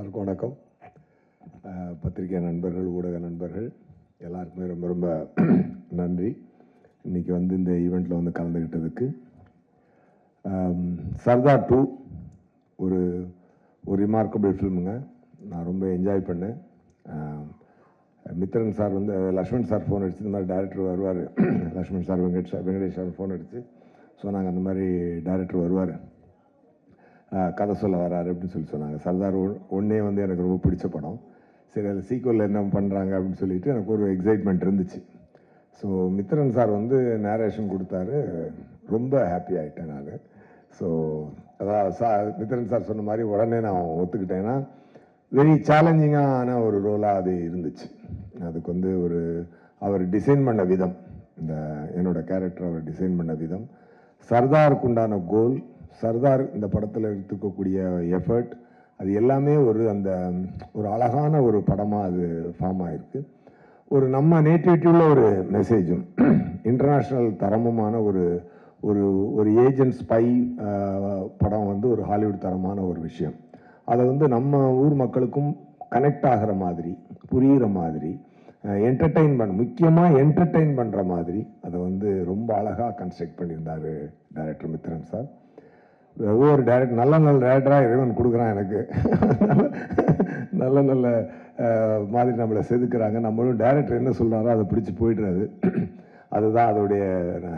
எல்லாருக்கும் வணக்கம். பத்திரிகை நண்பர்கள், ஊடக நண்பர்கள் எல்லாருக்குமே ரொம்ப ரொம்ப நன்றி. இன்றைக்கி வந்து இந்த ஈவெண்ட்டில் வந்து கலந்துக்கிட்டதுக்கு. சர்தார் 2 ஒரு ரிமார்க்கபிள் ஃபில்முங்க. நான் ரொம்ப என்ஜாய் பண்ணேன். மித்ரன் சார் வந்து லக்ஷ்மண் சார் ஃபோன் அடிச்சு இந்த மாதிரி டைரக்டர் வருவார், Lakshman sir Venkatesh sir phone அடிச்சு சொன்னாங்க, அந்த மாதிரி டைரக்டர் வருவார், கதை சொல்ல வராரு அப்படின்னு சொன்னாங்க. சர்தார் 1 வந்து எனக்கு ரொம்ப பிடிச்ச படம். சரி, அது சீக்குவலில் என்ன பண்ணுறாங்க அப்படின்னு சொல்லிட்டு எனக்கு ஒரு எக்ஸைட்மெண்ட் இருந்துச்சு. ஸோ மித்ரன் சார் வந்து நேரேஷன் கொடுத்தாரு, ரொம்ப ஹாப்பி ஆகிட்டேன் நான். ஸோ அதான் மித்ரன் சார் சொன்ன மாதிரி உடனே நான் ஒத்துக்கிட்டேன்னா வெரி சேலஞ்சிங்கான ஒரு ரோலாக அது இருந்துச்சு. அதுக்கு வந்து அவர் டிசைன் பண்ண விதம், இந்த என்னோட கேரக்டர் அவர் டிசைன் பண்ண விதம், சர்தாருக்கு உண்டான கோல், சர்தார் இந்த படத்தில் எடுத்துக்கக்கூடிய எஃபர்ட், அது எல்லாமே ஒரு அழகான ஒரு படமாக அது ஃபார்ம் ஆகிருக்கு. நம்ம நேட்டிவிட்டியில் ஒரு மெசேஜும், இன்டர்நேஷ்னல் தரமுமான ஒரு ஏஜென்ட் ஸ்பை படம் வந்து ஒரு ஹாலிவுட் தரமான ஒரு விஷயம். அதை வந்து நம்ம ஊர் மக்களுக்கும் கனெக்ட் ஆகிற மாதிரி, புரிகிற மாதிரி, முக்கியமாக என்டர்டெயின் பண்ணுற மாதிரி அதை வந்து ரொம்ப அழகாக கன்ஸ்ட்ரக்ட் பண்ணியிருந்தார் டைரக்டர் மித்ரன் சார். ஒவ்வொரு டைரக்டர் நல்ல டைரக்டராக இறைவன் கொடுக்குறான் எனக்கு. நல்ல மாதிரி நம்மளை செதுக்குறாங்க. நம்மளும் டைரக்டர் என்ன சொல்கிறாரோ அதை பிடிச்சி போயிடுறது. அதுதான் அதோடைய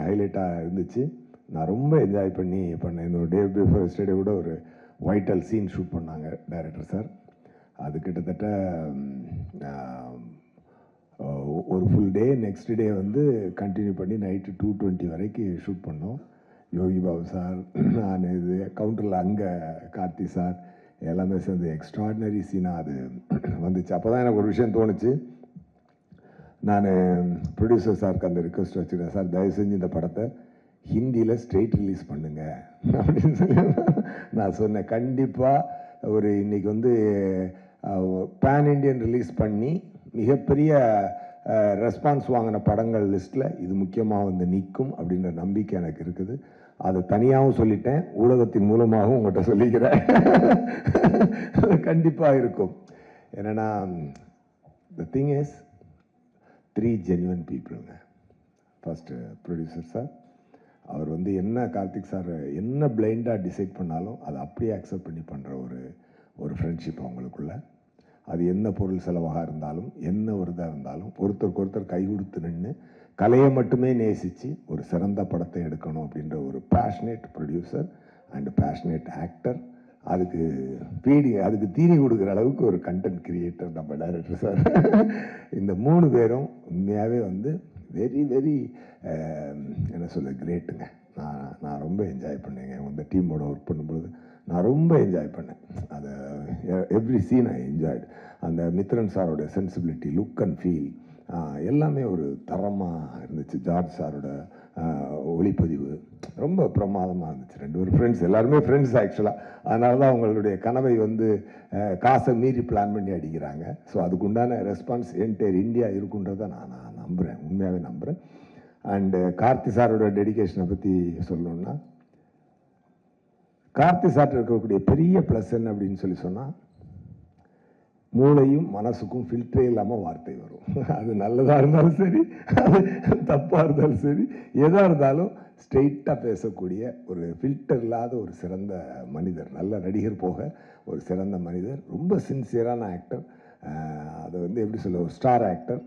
ஹைலைட்டாக இருந்துச்சு. நான் ரொம்ப என்ஜாய் பண்ணேன். இந்த டே பிஃபோர் ஸ்டேடியை விட ஒரு வைட்டல் சீன் ஷூட் பண்ணாங்க டைரக்டர் சார். அது கிட்டத்தட்ட ஒரு ஃபுல் டே, நெக்ஸ்ட் டே வந்து கண்டினியூ பண்ணி நைட்டு 2:20 வரைக்கும் ஷூட் பண்ணோம். யோகி பாபு சார், நான் இது கவுண்டரில் அங்கே கார்த்தி சார் எல்லாமே சேர்ந்து எக்ஸ்ட்ராடினரி சீனாக அது வந்துச்சு. அப்போ தான் எனக்கு ஒரு விஷயம் தோணுச்சு. நான் ப்ரொடியூசர் சாருக்கு அந்த ரிக்வெஸ்ட் வச்சுருக்கேன், சார் தயவு செஞ்சு இந்த படத்தை ஹிந்தியில் ஸ்ட்ரெயிட் ரிலீஸ் பண்ணுங்க அப்படின்னு சொல்லி நான் சொன்னேன். கண்டிப்பாக இன்னைக்கு வந்து பேன் இண்டியன் ரிலீஸ் பண்ணி மிகப்பெரிய ரெஸ்பான்ஸ் வாங்கின படங்கள் லிஸ்ட்டில் இது முக்கியமாக வந்து நிற்கும் அப்படின்ற நம்பிக்கை எனக்கு இருக்குது. அதை தனியாகவும் சொல்லிட்டேன், ஊடகத்தின் மூலமாகவும் உங்கள்கிட்ட சொல்லிக்கிறேன். கண்டிப்பாக இருக்கும். என்னென்னா த திங் இஸ் 3 ஜென்யூன் பீப்புளுங்க. ஃபஸ்ட்டு ப்ரொடியூசர் சார், அவர் வந்து என்ன கார்த்திக் சார் என்ன பிளைண்டாக டிசைட் பண்ணாலும் அதை அப்படியே அக்செப்ட் பண்ணி பண்ணுற ஒரு ஃப்ரெண்ட்ஷிப் அவங்களுக்குள்ள. அது என்ன பொருள் செலவாக இருந்தாலும், என்ன ஒரு இதாக இருந்தாலும், ஒருத்தருக்கு ஒருத்தர் கை கொடுத்து நின்று கலையை மட்டுமே நேசித்து ஒரு சிறந்த படத்தை எடுக்கணும் அப்படின்ற ஒரு passionate producer and passionate actor. அதுக்கு தீனி கொடுக்குற அளவுக்கு ஒரு கண்டென்ட் கிரியேட்டர் நம்ம டைரக்டர் சார். இந்த 3 பேரும் உண்மையாகவே வந்து வெரி வெரி என்ன சொல்ல கிரேட்டுங்க. நான் ரொம்ப என்ஜாய் பண்ணேங்க. இந்த டீமோட ஒர்க் பண்ணும்பொழுது நான் ரொம்ப என்ஜாய் பண்ணேன். அதை எவ்ரி சீன் ஐ என்ஜாய்டு. அந்த மித்ரன் சாரோட சென்சிபிலிட்டி, லுக் அண்ட் ஃபீல் எல்லாமே ஒரு தரமாக இருந்துச்சு. ஜார்ஜ் சாரோட ஒளிப்பதிவு ரொம்ப பிரமாதமாக இருந்துச்சு. 2 பேரும் ஃப்ரெண்ட்ஸ், எல்லாருமே ஃப்ரெண்ட்ஸ் ஆக்சுவலாக. அதனால தான் அவங்களுடைய கனவை வந்து காசை மீறி பிளான் பண்ணி அடிக்கிறாங்க. ஸோ அதுக்குண்டான ரெஸ்பான்ஸ் என்டையர் இந்தியா இருக்குன்றதை நான் நம்புகிறேன், உண்மையாகவே நம்புகிறேன். அண்டு கார்த்தி சாரோட டெடிகேஷனை பற்றி சொல்லணுன்னா, கார்த்தி சார்ட்ட இருக்கக்கூடிய பெரிய ப்ளஸ் என்ன அப்படின்னு சொன்னால், மூளையும் மனசுக்கும் ஃபில்டரே இல்லாமல் வார்த்தை வரும். அது நல்லதாக இருந்தாலும் சரி, அது தப்பாக இருந்தாலும் சரி, எதாக இருந்தாலும் ஸ்ட்ரெயிட்டாக பேசக்கூடிய ஒரு ஃபில்டர் இல்லாத ஒரு சிறந்த மனிதர். நல்ல நடிகர் போக ஒரு சிறந்த மனிதர். ரொம்ப சின்சியரான ஆக்டர். அதை வந்து எப்படி சொல்ல, ஒரு star actor.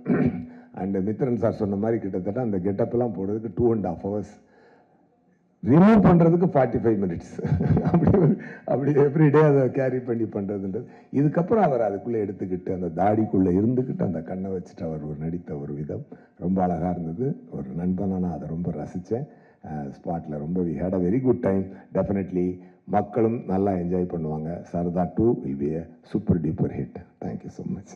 And Mithran sir சொன்ன மாதிரி கிட்டத்தட்ட அந்த கெட்டப்லாம் போடுறதுக்கு 2.5 hours, ரிமூவ் பண்ணுறதுக்கு 45 minutes. அப்படி எவ்ரிடே அதை கேரி பண்ணி பண்ணுறதுன்றது. இதுக்கப்புறம் அவர் அதுக்குள்ளே எடுத்துக்கிட்டு அந்த தாடிக்குள்ளே இருந்துக்கிட்டு அந்த கண்ணை வச்சுட்டு அவர் நடித்த ஒரு விதம் ரொம்ப அழகாக இருந்தது. ஒரு நண்பனாக நான் அதை ரொம்ப ரசித்தேன். ஸ்பாட்டில் ரொம்ப we had a very good time. Definitely மக்களும் நல்லா என்ஜாய் பண்ணுவாங்க. Sardar 2 will be a super duper hit. Thank you so much.